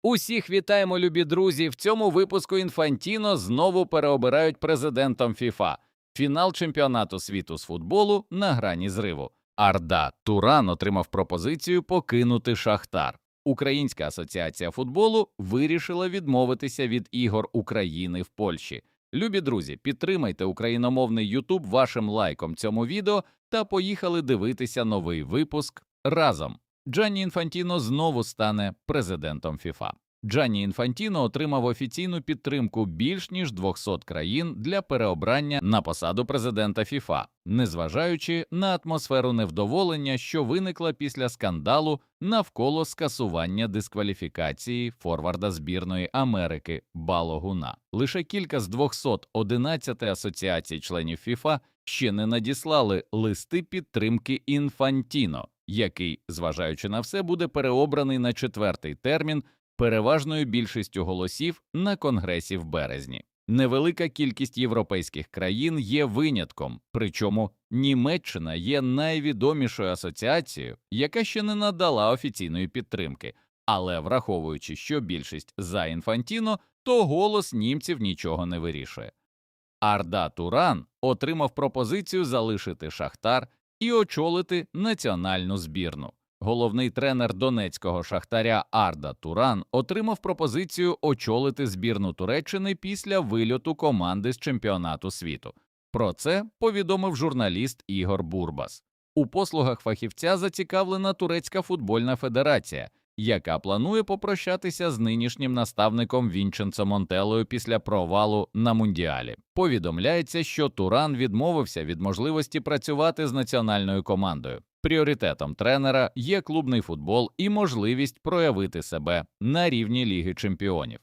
Усіх вітаємо, любі друзі! В цьому випуску Інфантіно знову переобирають президентом ФІФА. Фінал чемпіонату світу з футболу на грані зриву. Арда Туран отримав пропозицію покинути Шахтар. Українська асоціація футболу вирішила відмовитися від ігор України в Польщі. Любі друзі, підтримайте україномовний Ютуб вашим лайком цьому відео та поїхали дивитися новий випуск разом. Джанні Інфантіно знову стане президентом ФІФА. Джанні Інфантіно отримав офіційну підтримку більш ніж 200 країн для переобрання на посаду президента ФІФА, незважаючи на атмосферу невдоволення, що виникла після скандалу навколо скасування дискваліфікації форварда збірної Америки Балогуна. Лише кілька з 211 асоціацій членів ФІФА ще не надіслали листи підтримки Інфантіно, який, зважаючи на все, буде переобраний на 4-й термін переважною більшістю голосів на Конгресі в березні. Невелика кількість європейських країн є винятком, причому Німеччина є найвідомішою асоціацією, яка ще не надала офіційної підтримки. Але враховуючи, що більшість за Інфантіно, то голос німців нічого не вирішує. Арда Туран отримав пропозицію залишити Шахтар і очолити національну збірну. Головний тренер донецького Шахтаря Арда Туран отримав пропозицію очолити збірну Туреччини після вильоту команди з чемпіонату світу. Про це повідомив журналіст Ігор Бурбас. У послугах фахівця зацікавлена Турецька футбольна федерація, яка планує попрощатися з нинішнім наставником Вінченцо Монтеллою після провалу на Мундіалі. Повідомляється, що Туран відмовився від можливості працювати з національною командою. Пріоритетом тренера є клубний футбол і можливість проявити себе на рівні Ліги чемпіонів.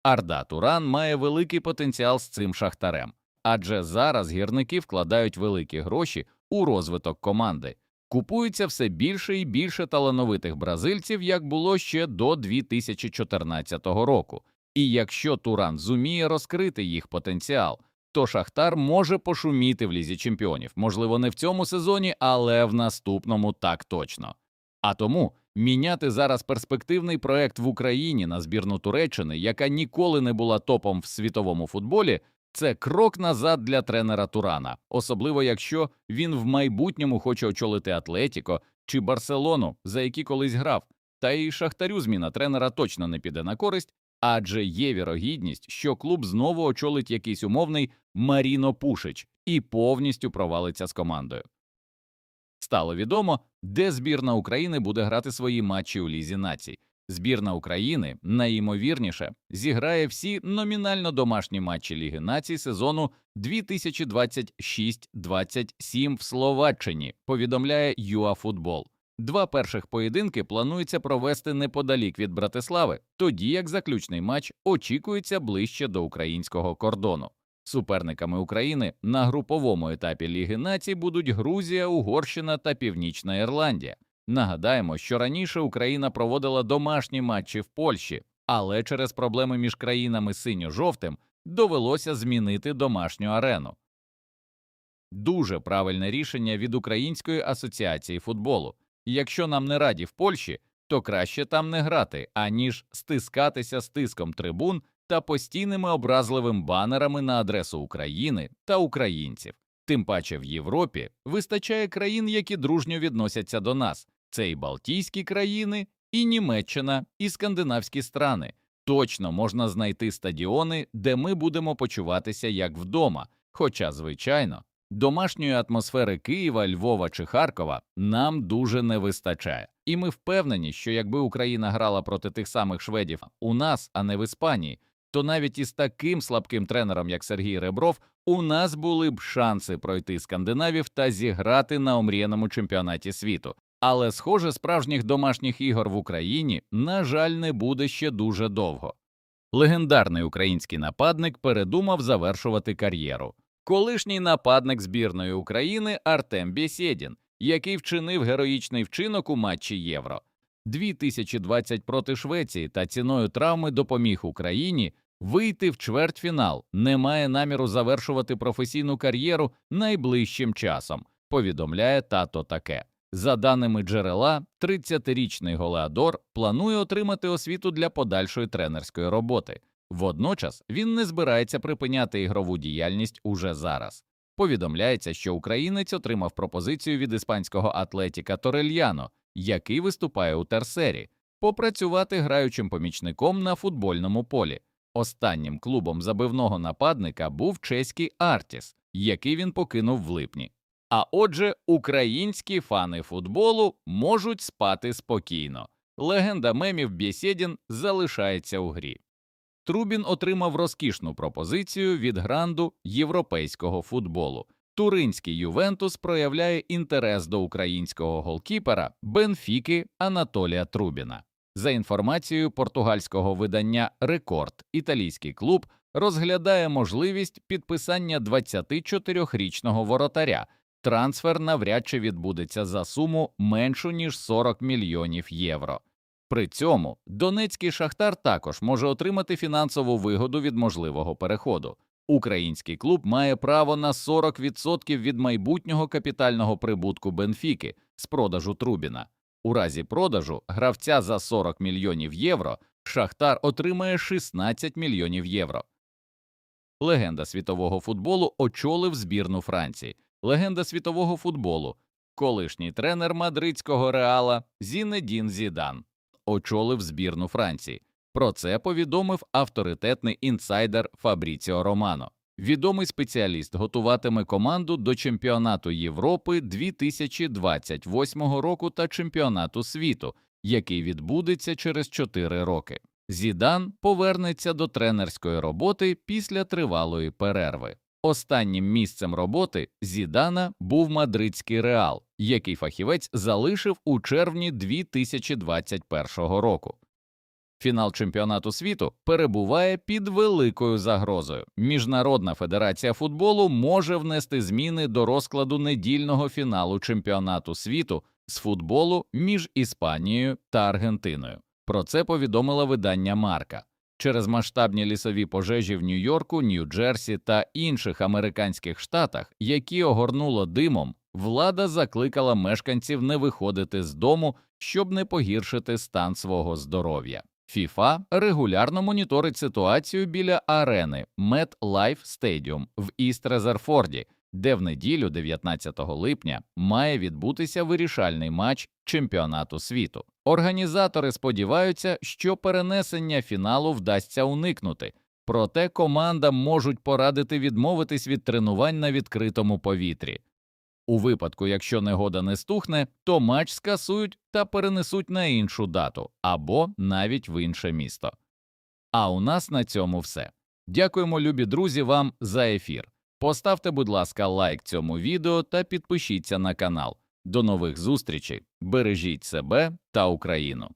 Арда Туран має великий потенціал з цим Шахтарем, адже зараз гірники вкладають великі гроші у розвиток команди. Купується все більше і більше талановитих бразильців, як було ще до 2014 року. І якщо Туран зуміє розкрити їх потенціал, то Шахтар може пошуміти в Лізі чемпіонів. Можливо, не в цьому сезоні, але в наступному так точно. А тому міняти зараз перспективний проект в Україні на збірну Туреччини, яка ніколи не була топом в світовому футболі, це крок назад для тренера Турана, особливо якщо він в майбутньому хоче очолити Атлетіко чи Барселону, за які колись грав. Та і Шахтарю зміна тренера точно не піде на користь, адже є вірогідність, що клуб знову очолить якийсь умовний Маріно Пушич і повністю провалиться з командою. Стало відомо, де збірна України буде грати свої матчі у Лізі націй. Збірна України, найімовірніше, зіграє всі номінально домашні матчі Ліги націй сезону 2026-27 в Словаччині, повідомляє ЮАФутбол. Два перших поєдинки планується провести неподалік від Братислави, тоді як заключний матч очікується ближче до українського кордону. Суперниками України на груповому етапі Ліги націй будуть Грузія, Угорщина та Північна Ірландія. Нагадаємо, що раніше Україна проводила домашні матчі в Польщі, але через проблеми між країнами синьо-жовтим довелося змінити домашню арену. Дуже правильне рішення від Української асоціації футболу. Якщо нам не раді в Польщі, то краще там не грати, аніж стискатися з тиском трибун та постійними образливими банерами на адресу України та українців. Тим паче в Європі вистачає країн, які дружньо відносяться до нас. Це і Балтійські країни, і Німеччина, і скандинавські страни. Точно можна знайти стадіони, де ми будемо почуватися як вдома, хоча, звичайно, домашньої атмосфери Києва, Львова чи Харкова нам дуже не вистачає. І ми впевнені, що якби Україна грала проти тих самих шведів у нас, а не в Іспанії, то навіть із таким слабким тренером, як Сергій Ребров, у нас були б шанси пройти скандинавів та зіграти на омріяному чемпіонаті світу. Але, схоже, справжніх домашніх ігор в Україні, на жаль, не буде ще дуже довго. Легендарний український нападник передумав завершувати кар'єру. Колишній нападник збірної України Артем Бєсєдін, який вчинив героїчний вчинок у матчі Євро 2020 проти Швеції та ціною травми допоміг Україні вийти в чвертьфінал, не має наміру завершувати професійну кар'єру найближчим часом, повідомляє Тато Таке. За даними джерела, 30-річний голеадор планує отримати освіту для подальшої тренерської роботи. Водночас він не збирається припиняти ігрову діяльність уже зараз. Повідомляється, що українець отримав пропозицію від іспанського Атлетіка Торельяно, який виступає у Терсері, попрацювати граючим помічником на футбольному полі. Останнім клубом забивного нападника був чеський Артіс, який він покинув в липні. А отже, українські фани футболу можуть спати спокійно. Легенда мемів Бєсєдін залишається у грі. Трубін отримав розкішну пропозицію від гранду європейського футболу. Туринський Ювентус проявляє інтерес до українського голкіпера Бенфіки Анатолія Трубіна. За інформацією португальського видання «Рекорд», італійський клуб розглядає можливість підписання 24-річного воротаря. Трансфер навряд чи відбудеться за суму меншу, ніж 40 мільйонів євро. При цьому донецький «Шахтар» також може отримати фінансову вигоду від можливого переходу. Український клуб має право на 40% від майбутнього капітального прибутку Бенфіки з продажу Трубіна. У разі продажу гравця за 40 мільйонів євро «Шахтар» отримає 16 мільйонів євро. Легенда світового футболу очолив збірну Франції. Легенда світового футболу, колишній тренер мадридського «Реала» Зінедін Зідан очолив збірну Франції. Про це повідомив авторитетний інсайдер Фабріціо Романо. Відомий спеціаліст готуватиме команду до чемпіонату Європи 2028 року та чемпіонату світу, який відбудеться через 4 роки. Зідан повернеться до тренерської роботи після тривалої перерви. Останнім місцем роботи Зідана був мадридський «Реал», який фахівець залишив у червні 2021 року. Фінал чемпіонату світу перебуває під великою загрозою. Міжнародна федерація футболу може внести зміни до розкладу недільного фіналу чемпіонату світу з футболу між Іспанією та Аргентиною. Про це повідомило видання «Марка». Через масштабні лісові пожежі в Нью-Йорку, Нью-Джерсі та інших американських штатах, які огорнуло димом, влада закликала мешканців не виходити з дому, щоб не погіршити стан свого здоров'я. ФІФА регулярно моніторить ситуацію біля арени MetLife Stadium в Іст-Резерфорді, де в неділю 19 липня має відбутися вирішальний матч чемпіонату світу. Організатори сподіваються, що перенесення фіналу вдасться уникнути, проте командам можуть порадити відмовитись від тренувань на відкритому повітрі. У випадку, якщо негода не стухне, то матч скасують та перенесуть на іншу дату або навіть в інше місто. А у нас на цьому все. Дякуємо, любі друзі, вам за ефір. Поставте, будь ласка, лайк цьому відео та підпишіться на канал. До нових зустрічей, бережіть себе та Україну.